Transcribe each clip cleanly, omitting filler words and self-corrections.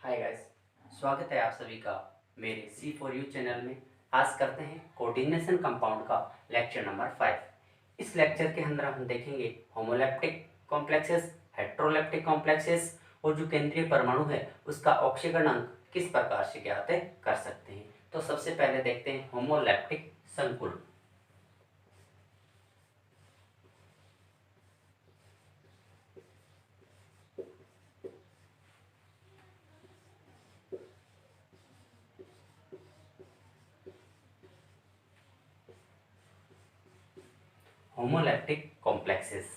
Hi guys, स्वागत है आप सभी का मेरे C4U चैनल में। आज करते हैं कोऑर्डिनेशन कंपाउंड का लेक्चर नंबर 5। इस लेक्चर के अंदर हम देखेंगे होमोलैप्टिक कॉम्प्लेक्सेस, हेट्रोलैप्टिक कॉम्प्लेक्सेस और जो केंद्रीय परमाणु है उसका ऑक्सीकरण अंक किस प्रकार से ज्ञात कर सकते हैं। तो सबसे पहले देखते हैं होमोलैप्टिक संकुल। होमोलैप्टिक कॉम्प्लेक्सेस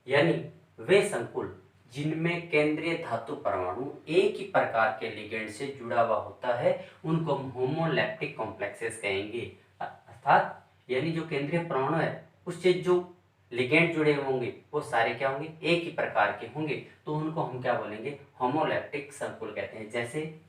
यानी वे संकुल जिनमें केंद्रीय धातु परमाणु एक ही प्रकार के लिगेंड से जुड़ा हुआ होता है उनको हम होमोलैप्टिक कॉम्प्लेक्सेस कहेंगे। अर्थात यानी जो केंद्रीय परमाणु है उससे जो लिगेंड जुड़े होंगे वो सारे क्या होंगे, एक ही प्रकार के होंगे, तो उनको हम क्या बोलेंगे, होमोलैप्टिक संकुल कहते हैं। जैसे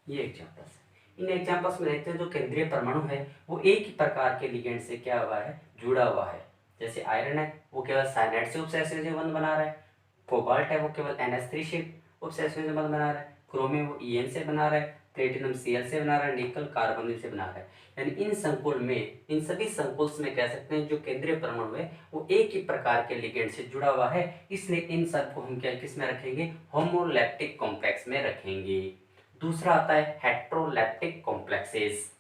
ये एग्जांपल्स है। इन एग्जांपल्स में देखते हैं जो केंद्रीय परमाणु है वो एक ही प्रकार के लिगेंड से क्या हुआ है, जुड़ा हुआ है। जैसे आयरन है वो केवल साइनाइड से उपसहसयोजी बंध बना रहा है, कोबाल्ट है वो केवल NH3 से उपसहसयोजी बंध बना रहा है, क्रोमियम वो EN से बना रहा है, प्लेटिनम Cl से बना रहा है, निकल कार्बोनिल से बना रहा है। यानी इन संकुल में, इन सभी संकुल्स में कह सकते हैं जो केंद्रीय परमाणु है वो एक ही प्रकार के लिगेंड से जुड़ा हुआ है, इसलिए इन सब को हम क्या किस में रखेंगे, होमोलैप्टिक कॉम्प्लेक्स में रखेंगे। दूसरा आता है हेट्रोलैप्टिक कॉम्प्लेक्सेस।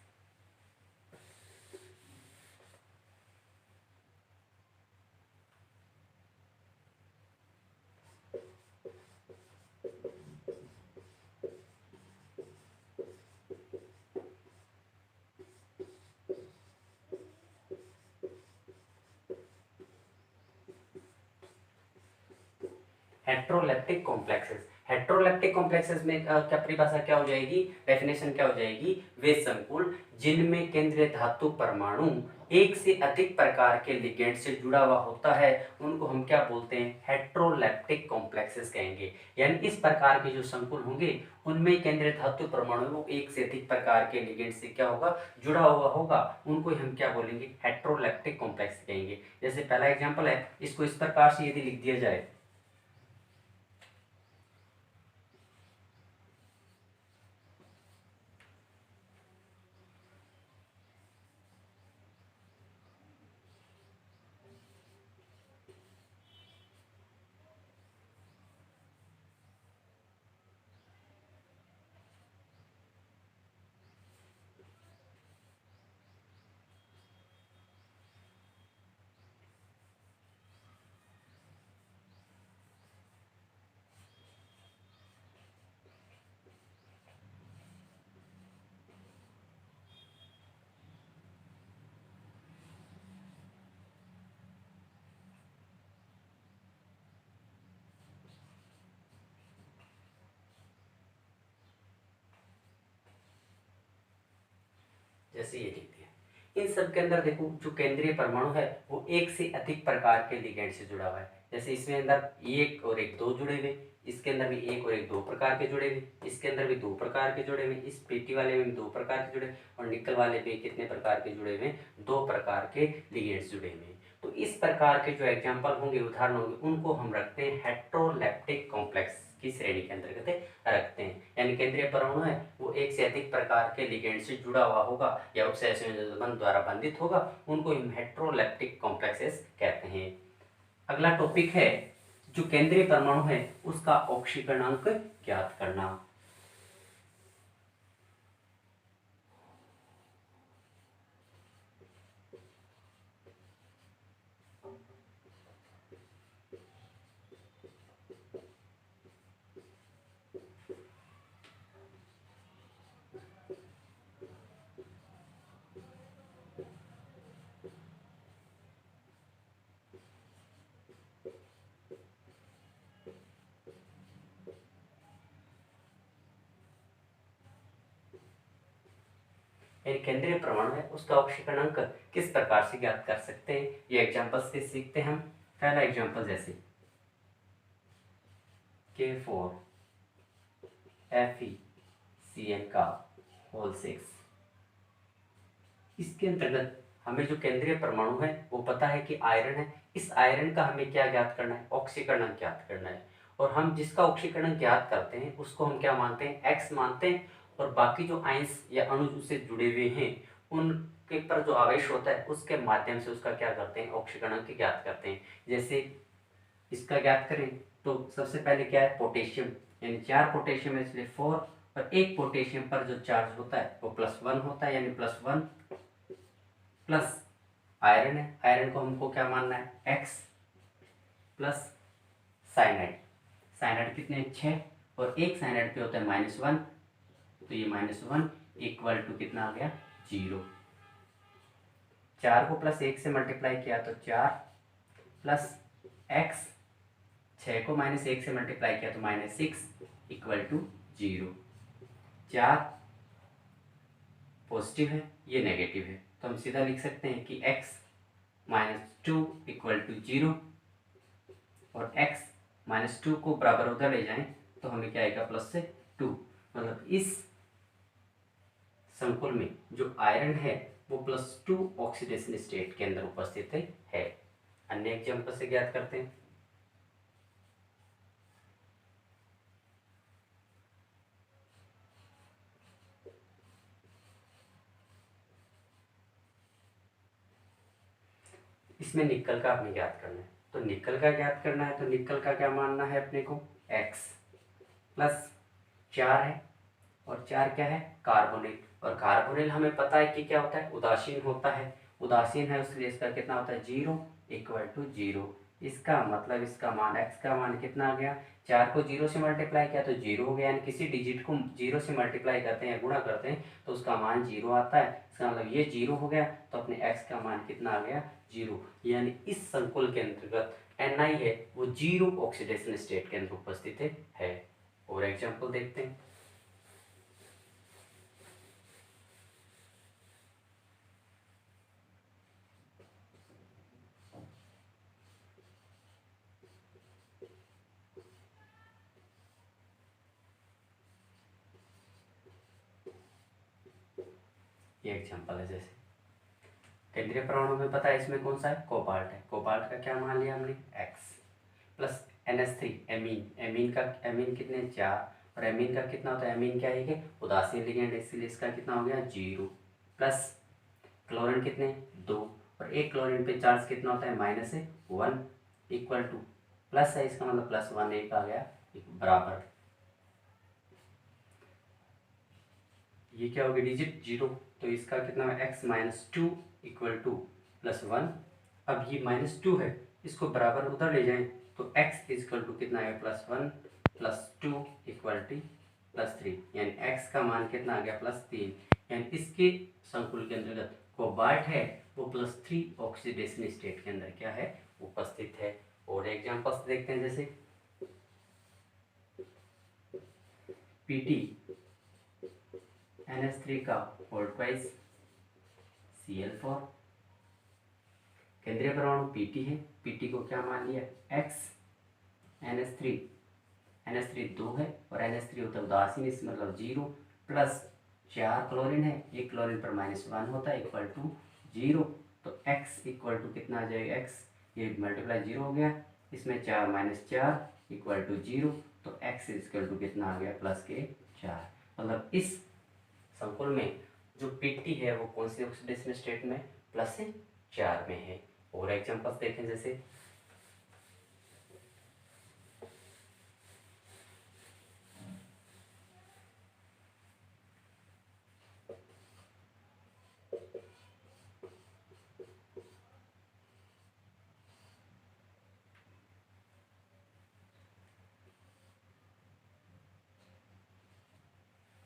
हेट्रोलैप्टिक कॉम्प्लेक्सेस, हेट्रोलैप्टिक कॉम्प्लेक्सेस में क्या परिभाषा क्या हो जाएगी, डेफिनेशन क्या हो जाएगी, वे संकुल जिनमें केंद्रीय धातु परमाणु एक से अधिक प्रकार के लिगेंड से जुड़ा हुआ होता है उनको हम क्या बोलते हैं, हेट्रोलैप्टिक कॉम्प्लेक्सेस कहेंगे। यानी इस प्रकार के जो संकुल होंगे उनमें केंद्रीय धातु परमाणु वो एक से अधिक प्रकार के लिगेंड से क्या होगा, जुड़ा हुआ होगा, उनको हम क्या बोलेंगे, हेट्रोलैप्टिक कॉम्प्लेक्स कहेंगे। जैसे पहला एग्जांपल है, इसको इस प्रकार से यदि लिख दिया जाए, जैसे ये लिख दिया, इन सब के अंदर देखो जो केंद्रीय परमाणु है वो एक से अधिक प्रकार के लिगेंड से जुड़ा हुआ है। जैसे इसमें अंदर एक और एक दो जुड़े हुए, इसके अंदर भी एक और एक दो प्रकार के जुड़े हुए, इसके अंदर भी दो प्रकार के जुड़े हुए, इस पेटी वाले में भी दो प्रकार के जुड़े, और निकल वाले भी कितने प्रकार के जुड़े हुए, दो प्रकार के लिगेंड्स जुड़े हुए। तो इस प्रकार के जो एग्जाम्पल होंगे, उदाहरण होंगे, उनको हम रखते हैं हेट्रोलैप्टिक कॉम्प्लेक्स की श्रेणी के अंतर्गत रखते हैं। यानी केंद्रीय परमाणु है वो एक से अधिक प्रकार के लिगेंड से जुड़ा हुआ होगा या उपसहसंयोजन बंध द्वारा बंधित होगा, उनको हम हेट्रोलैप्टिक कॉम्प्लेक्सेस कहते हैं। अगला टॉपिक है जो केंद्रीय परमाणु है उसका ऑक्सीकरणांक ज्ञात करना। यानी केंद्रीय परमाणु है उसका ऑक्सीकरणांक किस प्रकार से ज्ञात कर सकते हैं, ये एग्जाम्पल से सीखते हैं हम। पहला एग्जाम्पल जैसे K4 FeCN का होल 6, इसके अंतर्गत हमें जो केंद्रीय परमाणु है वो पता है कि आयरन है। इस आयरन का हमें क्या ज्ञात करना है, ऑक्सीकरण ज्ञात करना है। और हम जिसका ऑक्सीकरण ज्ञात करते हैं उसको हम क्या मानते हैं, एक्स मानते हैं। और बाकी जो आयंस या अणु से जुड़े हुए हैं उनके पर जो आवेश होता है उसके माध्यम से उसका क्या करते हैं, ऑक्सीकरण की ज्ञात करते हैं। जैसे इसका ज्ञात करें तो सबसे पहले क्या है, पोटेशियम, यानी 4 पोटेशियम है इसलिए 4, और एक पोटेशियम पर जो चार्ज होता है वो +1 होता है, यानी +1 प्लस आयरन है। आयरन को हमको क्या मानना है, एक्स प्लस साइनाइड। साइनाइड कितने 6, और एक साइनाइड पे होता है -1, तो ये -1 इक्वल टू कितना आ गया 0। 4 को +1 से मल्टीप्लाई किया तो 4 प्लस एक्स, 6 को -1 से मल्टीप्लाई किया तो -6 इक्वल टू 0। 4 पॉजिटिव है, ये नेगेटिव है, तो हम सीधा लिख सकते हैं कि x -2 इक्वल टू 0, और x -2 को बराबर उधर ले जाएं तो हमें क्या आएगा, प्लस से 2। मतलब इस संकुल में जो आयरन है वो +2 ऑक्सीडेशन स्टेट के अंदर उपस्थित है। अन्य एग्जाम्पल से ज्ञात करते हैं। इसमें निकल का हमें ज्ञात करना है, तो निकल का ज्ञात करना है तो निकल का क्या मानना है अपने को, x प्लस 4 है, और 4 क्या है, कार्बोनिल। और कार्बोनिल हमें पता है कि क्या होता है, उदासीन होता है। उदासीन है इसलिए इसका कितना होता है 0 इक्वल टू 0। इसका मतलब इसका मान x का मान कितना आ गया, 4 को 0 से मल्टीप्लाई किया तो 0 हो गया, यानी किसी डिजिट को 0 से मल्टीप्लाई करते हैं या गुणा करते हैं तो उसका मान 0 आता है। इसका मतलब ये 0 हो गया, तो अपने x का मान कितना आ गया 0। यानी इस संकुल के अंतर्गत Ni है वो 0 ऑक्सीडेशन स्टेट के अंदर उपस्थित है। और एग्जाम्पल देखते हैं। ये एग्जाम्पल है, जैसे केंद्रीय परमाणु में पता है इसमें कौन सा है, कोबाल्ट है। कोबाल्ट का क्या मान लिया हमने, x plus NH3 amine. Amine कितने 4, और एमीन का कितना होता है, एमीन क्या है कि उदासीन लिगेंड, इसलिए इसका कितना हो गया 0। प्लस क्लोरीन कितने 2, और एक क्लोरीन पे चार्ज कितना होता है -1 इक्वल टू प्लस है, इसका मतलब +1 एक आ गया बराबर। ये क्या होगी डिजिट 0, तो इसका कितना है x -2 इक्वल टू +1। अब ये -2 है, इसको बराबर उधर ले जाएं तो x इक्वल टू कितना है +1 +2 इक्वल टू +3, यानी x का मान कितना आ गया +3। यानी इसके संकुल के अंतर्गत कोबाल्ट है वो +3 ऑक्सीडेशन स्टेट के अंदर क्या है उपस्थित है। और एग्जांपल्स देखते हैं, जैसे Pt NH3 का होल ट्वाइस Cl4। केंद्रीय परमाणु Pt है, Pt को क्या मान लिया x, NH3 2 है, और NH3 होता है उदासीन, इस मतलब 0, प्लस 4 क्लोरीन है, एक क्लोरीन पर -1 होता है इक्वल टू 0। तो x इक्वल टू कितना आ जाएगा, x ये मल्टीप्लाई 0 हो गया, इसमें 4 -4 इक्वल टू 0, तो x इक्वल टू कितना आ गया +4। मतलब इस संकुल में जो Pt है वो कौन से ऑक्सीडेशन स्टेट में, +4 में है। और एग्जांपल्स देखें, जैसे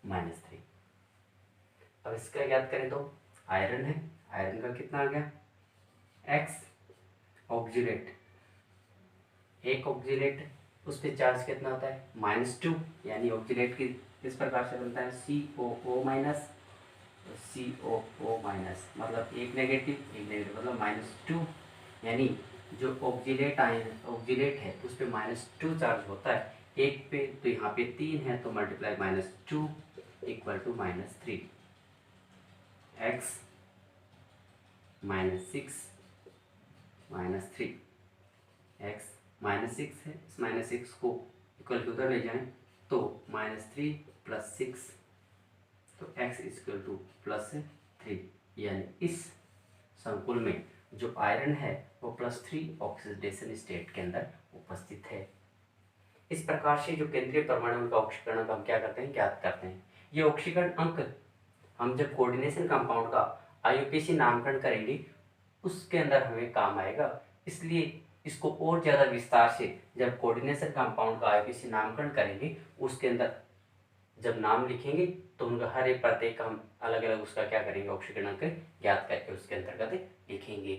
-3। अब इसका याद करें तो आयरन है, आयरन का कितना आ गया x ऑक्सीलेट, एक ऑक्सीलेट उस पर चार्ज कितना होता है -2, यानी ऑक्सीलेट की किस प्रकार से बनता है COO-, COO माइनस, मतलब एक नेगेटिव मतलब -2, यानी जो ऑक्सीलेट आयन ऑक्सीलेट है उस पर -2 चार्ज होता है एक पे, तो यहाँ पे 3 है तो multiply -2 equal to -3, x -6 -3, x -6 है, इस -6 को इक्वल टू उधर ले जाएं तो -3 + 6, तो x इक्वल टू +3, यानी इस संकुल में जो आयरन है वो +3 ऑक्सीडेशन स्टेट के अंदर उपस्थित है। इस प्रकार से जो केंद्रीय परमाणु का ऑक्सीकरण अंक हम क्या करते हैं, ज्ञात करते हैं। ये ऑक्सीकरण अंक हम जब कोऑर्डिनेशन कंपाउंड का IUPAC नामकरण करेंगे उसके अंदर हमें काम आएगा, इसलिए इसको और ज़्यादा विस्तार से जब कोऑर्डिनेशन कंपाउंड का IUPAC नामकरण करेंगे उसके अंदर जब नाम लिखेंगे तो उनका हर एक प्रत्येक का हम अलग अलग उसका क्या करेंगे, ऑक्सीकरण अंक ज्ञात करके उसके अंतर्गत लिखेंगे।